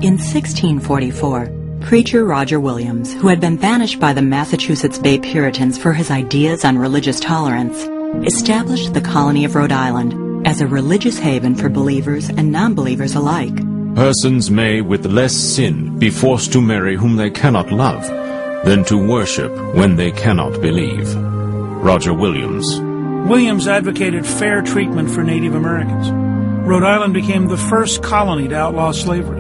In 1644, preacher Roger Williams, who had been banished by the Massachusetts Bay Puritans for his ideas on religious tolerance, established the colony of Rhode Island as a religious haven for believers and non-believers alike. Persons may with less sin be forced to marry whom they cannot love than to worship when they cannot believe. Roger Williams. Williams advocated fair treatment for Native Americans. Rhode Island became the first colony to outlaw slavery.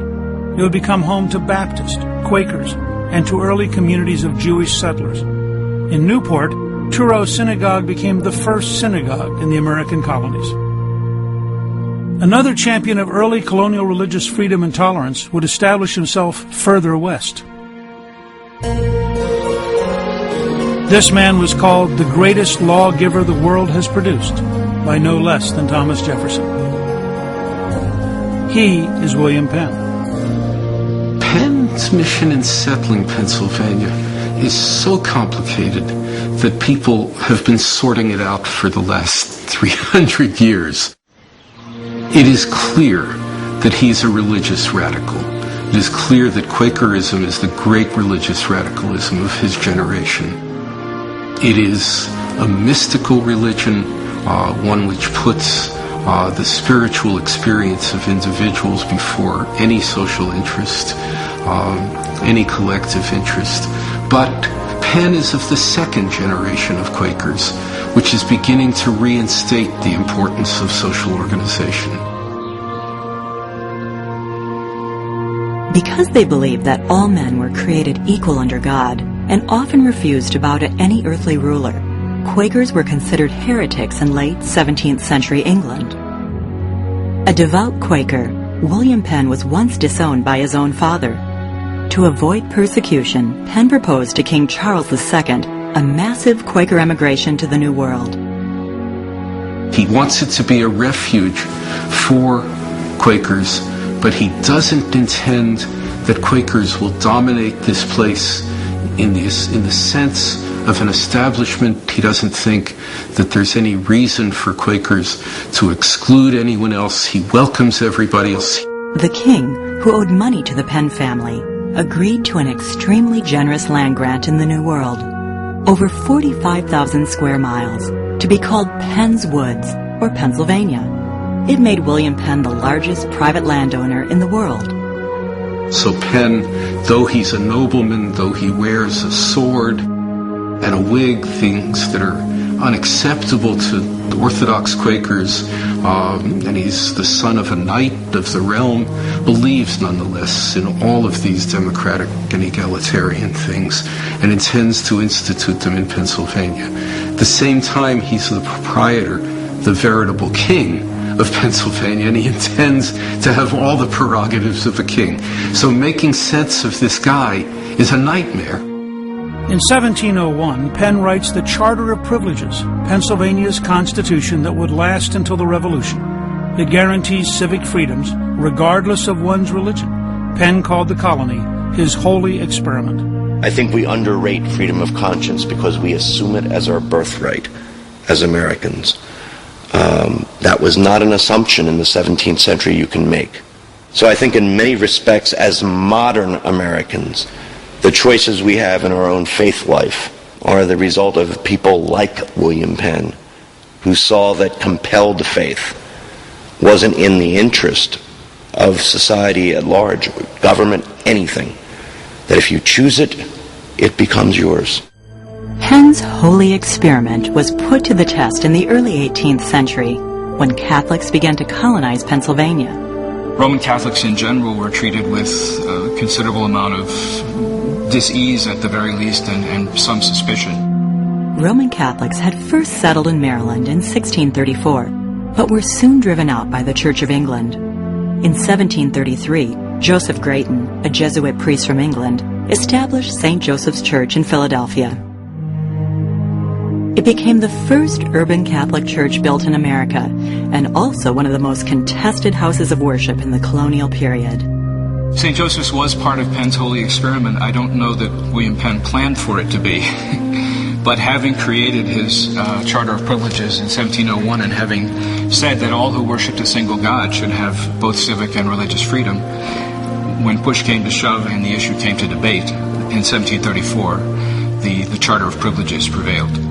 It would become home to Baptist, Quakers, and to early communities of Jewish settlers. In Newport, Truro Synagogue became the first synagogue in the American colonies. Another champion of early colonial religious freedom and tolerance would establish himself further west. This man was called the greatest lawgiver the world has produced by no less than Thomas Jefferson. He is William Penn. Penn's mission in settling Pennsylvania is so complicated that people have been sorting it out for the last 300 years. It is clear that he's a religious radical. It is clear that Quakerism is the great religious radicalism of his generation. It is a mystical religion, one which puts the spiritual experience of individuals before any social interest, any collective interest. But Penn is of the second generation of Quakers, which is beginning to reinstate the importance of social organization. Because they believed that all men were created equal under God and often refused to bow to any earthly ruler, Quakers were considered heretics in late 17th century England. A devout Quaker, William Penn was once disowned by his own father. To avoid persecution, Penn proposed to King Charles II a massive Quaker emigration to the New World. He wants it to be a refuge for Quakers, but he doesn't intend that Quakers will dominate this place in the sense of an establishment. He doesn't think that there's any reason for Quakers to exclude anyone else. He welcomes everybody else. The king, who owed money to the Penn family, agreed to an extremely generous land grant in the New World, over 45,000 square miles, to be called Penn's Woods, or Pennsylvania. It made William Penn the largest private landowner in the world. So Penn, though he's a nobleman, though he wears a sword and a wig, things that are unacceptable to Orthodox Quakers, and he's the son of a knight of the realm, believes nonetheless in all of these democratic and egalitarian things and intends to institute them in Pennsylvania. At the same time, he's the proprietor, the veritable king of Pennsylvania, and he intends to have all the prerogatives of a king. So making sense of this guy is a nightmare. In 1701, Penn writes the Charter of Privileges, Pennsylvania's constitution that would last until the Revolution. It guarantees civic freedoms regardless of one's religion. Penn called the colony his holy experiment. I think we underrate freedom of conscience because we assume it as our birthright as Americans. That was not an assumption in the 17th century you can make. So I think in many respects, as modern Americans, the choices we have in our own faith life are the result of people like William Penn, who saw that compelled faith wasn't in the interest of society at large, government, anything. That if you choose it, it becomes yours. Penn's holy experiment was put to the test in the early 18th century when Catholics began to colonize Pennsylvania. Roman Catholics in general were treated with a considerable amount of dis-ease at the very least and some suspicion. Roman Catholics had first settled in Maryland in 1634, but were soon driven out by the Church of England. In 1733, Joseph Grayton, a Jesuit priest from England, established St. Joseph's Church in Philadelphia. It became the first urban Catholic church built in America, and also one of the most contested houses of worship in the colonial period. St. Joseph's was part of Penn's holy experiment. I don't know that William Penn planned for it to be. But having created his Charter of Privileges in 1701 and having said that all who worshiped a single God should have both civic and religious freedom, when push came to shove and the issue came to debate in 1734, the Charter of Privileges prevailed.